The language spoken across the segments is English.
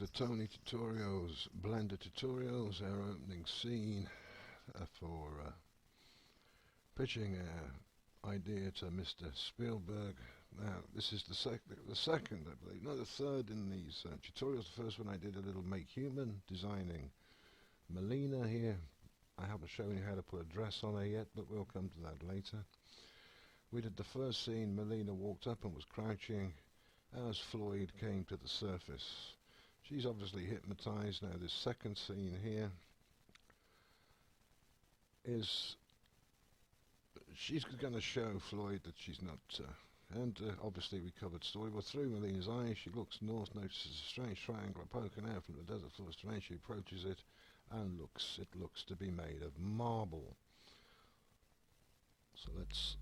to Tony Tutorials, Blender Tutorials, our opening scene for pitching our idea to Mr. Spielberg. Now, this is the second, I believe, no, the third in these tutorials. The first one I did a little Make Human, designing Melina here. I haven't shown you how to put a dress on her yet, but we'll come to that later. We did the first scene. Melina walked up and was crouching as Floyd came to the surface. She's obviously hypnotized. Now this second scene here is she's going to show Floyd that she's not obviously we covered story. Well, through Melina's eyes she looks north, notices a strange triangle poking out from the desert floor. Strange, she approaches it and it looks to be made of marble. So let's,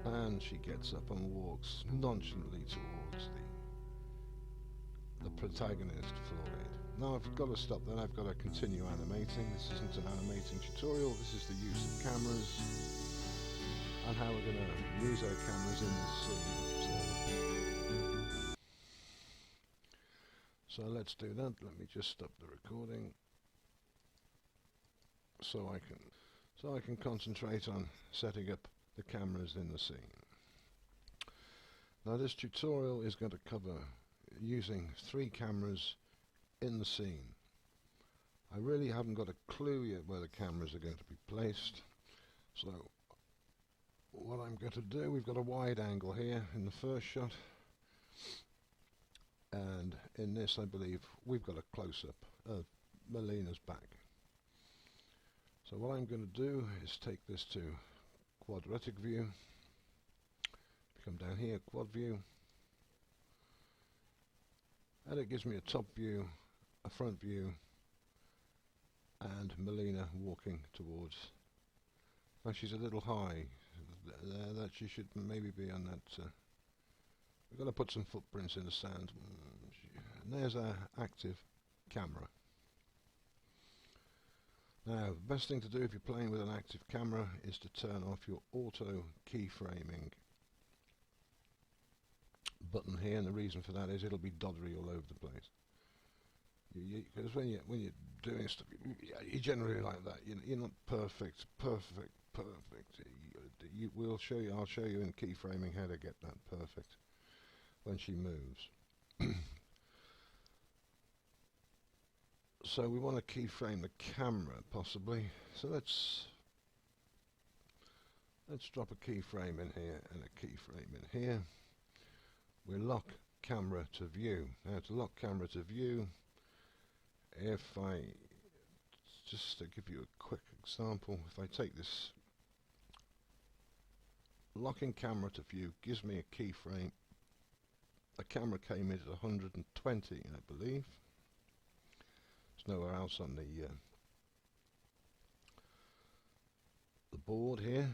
and she gets up and walks nonchalantly towards the protagonist, Floyd. Now I've got to stop that. I've got to continue animating. This isn't an animating tutorial. This is the use of cameras and how we're going to use our cameras in this scene. So let's do that. Let me just stop the recording so I can concentrate on setting up the cameras in the scene. Now this tutorial is going to cover using 3 cameras in the scene. I really haven't got a clue yet where the cameras are going to be placed, so what I'm going to do, we've got a wide angle here in the first shot, and in this I believe we've got a close-up of Melina's back. So what I'm going to do is take this to quadratic view, come down here, quad view, and it gives me a top view, a front view, and Melina walking towards. Well, she's a little high. That she should maybe be on that. We're going to put some footprints in the sand. And there's our active camera. Now, the best thing to do if you're playing with an active camera is to turn off your auto keyframing button here, and the reason for that is it'll be doddery all over the place. Because when you're doing stuff, you're generally like that. You're not perfect. I'll show you in keyframing how to get that perfect when she moves. So we want to keyframe the camera possibly. So let's drop a keyframe in here and a keyframe in here. We lock camera to view. Now to lock camera to view, if I just to give you a quick example, if I take this, locking camera to view gives me a keyframe. The camera came in at 120, I believe. There's nowhere else on the board here.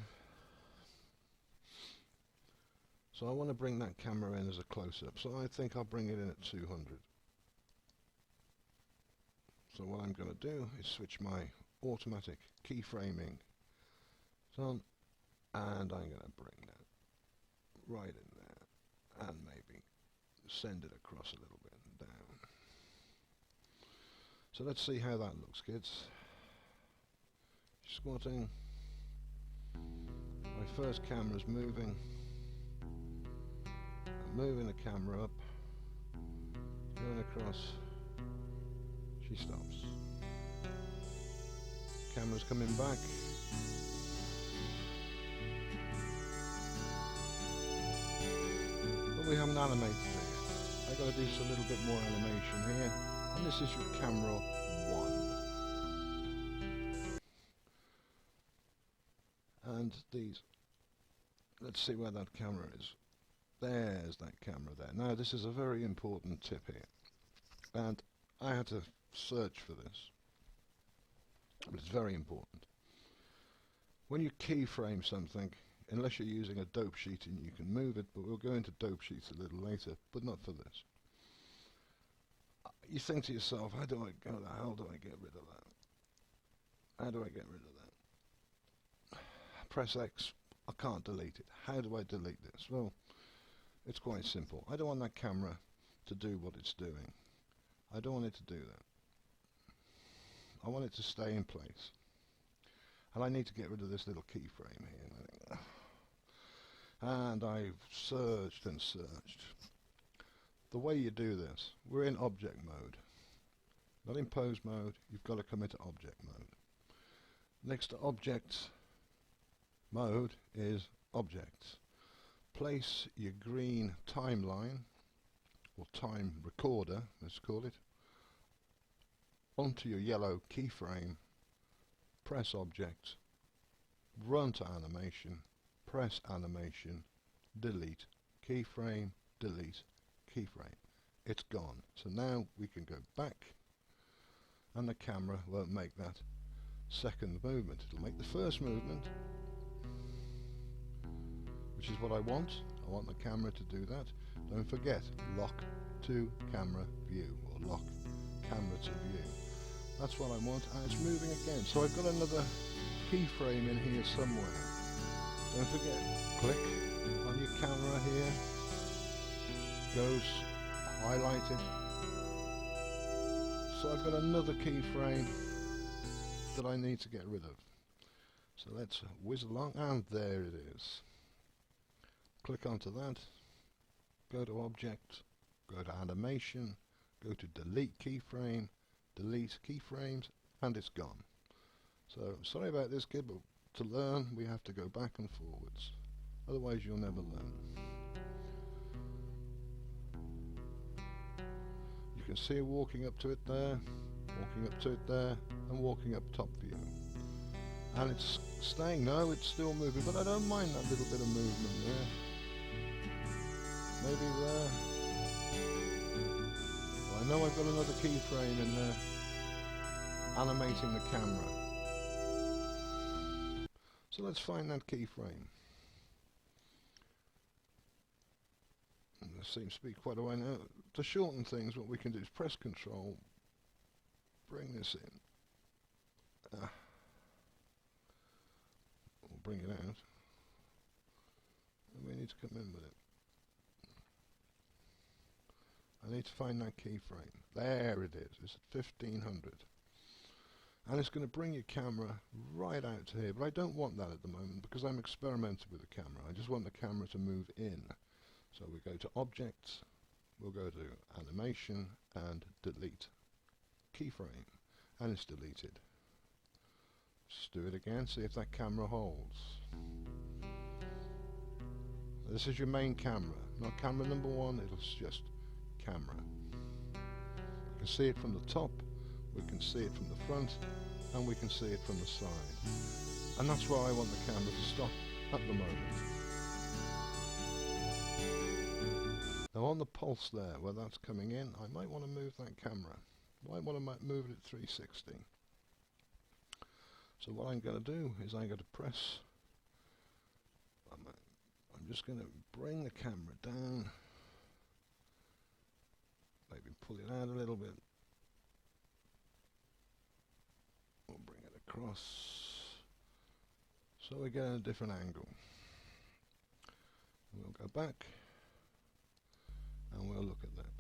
So I want to bring that camera in as a close-up, so I think I'll bring it in at 200. So what I'm going to do is switch my automatic keyframing on, and I'm going to bring that right in there, and maybe send it across a little bit and down. So let's see how that looks, kids. Squatting. My first camera's moving. Moving the camera up, going across, she stops. Camera's coming back. But we haven't animated it yet. I've got to do a little bit more animation here. And this is your camera 1. And these, let's see where that camera is. There's that camera there. Now this is a very important tip here, and I had to search for this, but it's very important. When you keyframe something, unless you're using a dope sheet and you can move it, but we'll go into dope sheets a little later, but not for this. You think to yourself, how the hell do I get rid of that? How do I get rid of that? Press X, I can't delete it. How do I delete this? Well, it's quite simple. I don't want that camera to do what it's doing. I don't want it to do that. I want it to stay in place. And I need to get rid of this little keyframe here. And I've searched and searched. The way you do this, we're in object mode. Not in pose mode, you've got to come into object mode. Next to objects mode is objects. Place your green timeline, or time recorder, let's call it, onto your yellow keyframe, press object, run to animation, press animation, delete, keyframe, delete, keyframe. It's gone. So now we can go back and the camera won't make that second movement. It'll make the first movement, which is what I want. I want the camera to do that. Don't forget, lock to camera view, or lock camera to view. That's what I want, and it's moving again. So I've got another keyframe in here somewhere. Don't forget, click on your camera here, goes highlighted. So I've got another keyframe that I need to get rid of. So let's whiz along, and there it is. Click onto that, go to object, go to animation, go to delete keyframe, delete keyframes, and it's gone. So sorry about this, kid, but to learn we have to go back and forwards, otherwise you'll never learn. You can see walking up to it there, walking up to it there, and walking up top view. And it's staying, no, it's still moving, but I don't mind that little bit of movement there. Maybe there. Well, I know I've got another keyframe in there, animating the camera. So let's find that keyframe. And there seems to be quite a way now. To shorten things, what we can do is press Control, bring this in, or bring it out, and we need to come in with it. I need to find that keyframe. There it is. It's at 1500. And it's going to bring your camera right out to here, but I don't want that at the moment because I'm experimenting with the camera. I just want the camera to move in. So we go to Objects, we'll go to Animation and Delete Keyframe, and it's deleted. Just do it again, see if that camera holds. This is your main camera, not camera number one, it's just camera. You can see it from the top, we can see it from the front, and we can see it from the side. And that's where I want the camera to stop at the moment. Now on the pulse there, where that's coming in, I might want to move that camera. I might want to move it at 360. So what I'm going to do is I'm going to press, I'm just going to bring the camera down, maybe pull it out a little bit. We'll bring it across, so we get a different angle. We'll go back, and we'll look at that.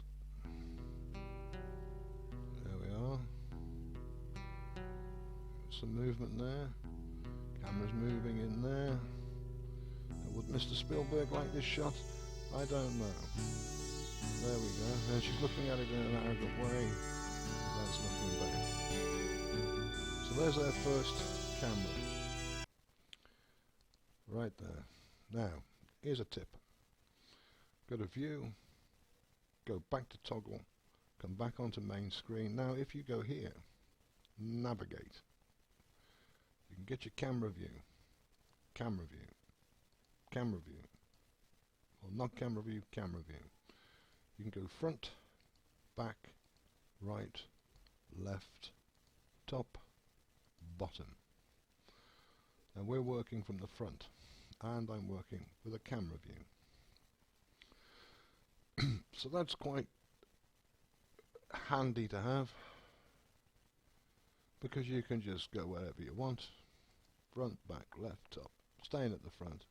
There we are. Some movement there. Camera's moving in there. Would Mr. Spielberg like this shot? I don't know. There we go. And she's looking at it in an arrogant way. That's looking back. So there's our first camera. Right there. Now, here's a tip. Go to View, go back to Toggle, come back onto Main Screen. Now, if you go here, Navigate. You can get your camera view, camera view, camera view. Well, not camera view, camera view. You can go front, back, right, left, top, bottom. Now we're working from the front, and I'm working with a camera view. So that's quite handy to have, because you can just go wherever you want. Front, back, left, top, staying at the front.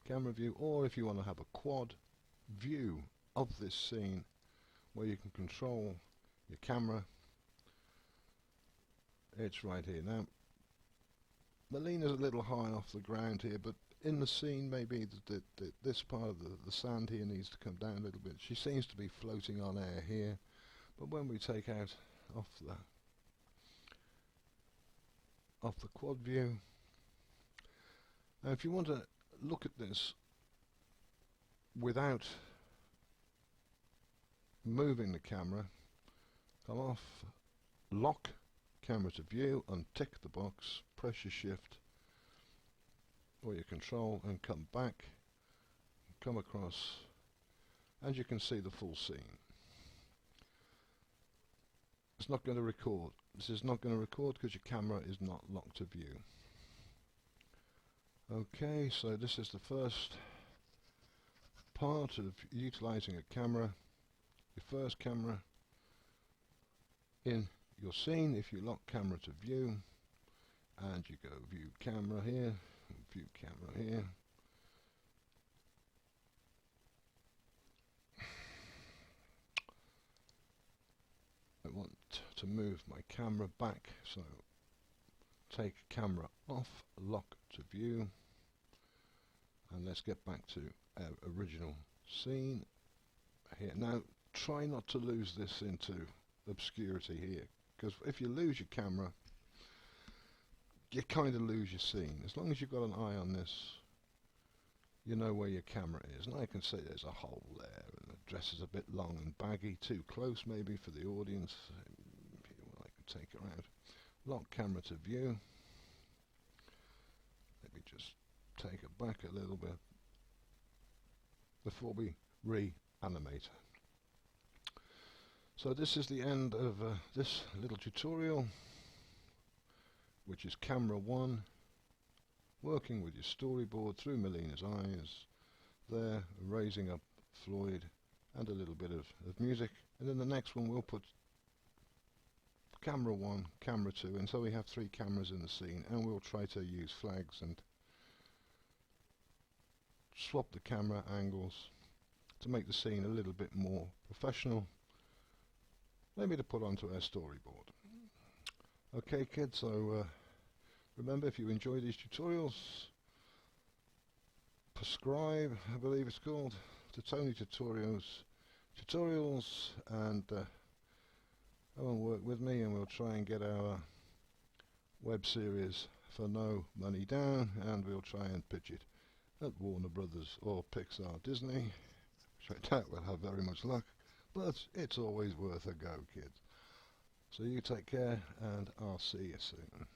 Camera view, or if you want to have a quad view of this scene, where you can control your camera. It's right here. Now Melina's a little high off the ground here, but in the scene maybe this part of the sand here needs to come down a little bit. She seems to be floating on air here, but when we take out off the quad view, now if you want to look at this without moving the camera, come off, lock camera to view, untick the box, press your shift or your control and come back, come across, and you can see the full scene. It's not going to record. This is not going to record because your camera is not locked to view. Okay, so this is the first part of utilizing a camera, your first camera in your scene. If you lock camera to view and you go view camera here, view camera here, I want to move my camera back, so take camera off, lock to view, and let's get back to our original scene here. Now try not to lose this into obscurity here, because if you lose your camera you kind of lose your scene. As long as you've got an eye on this, you know where your camera is. And I can see there's a hole there, and the dress is a bit long and baggy, too close maybe for the audience. I can take her out. Lock camera to view. Maybe just take it back a little bit before we reanimate her. So this is the end of this little tutorial, which is camera 1, working with your storyboard through Melina's eyes, there raising up Floyd and a little bit of music, and then the next one we'll put camera 1, camera 2, and so we have 3 cameras in the scene, and we'll try to use flags and swap the camera angles to make the scene a little bit more professional, maybe to put onto our storyboard. Okay kids, so remember, if you enjoy these tutorials, prescribe, I believe it's called, to Tony Tutorials, and come and work with me, and we'll try and get our web series for no money down, and we'll try and pitch it at Warner Brothers or Pixar Disney, which I doubt we'll have very much luck, but it's always worth a go, kids. So you take care, and I'll see you soon.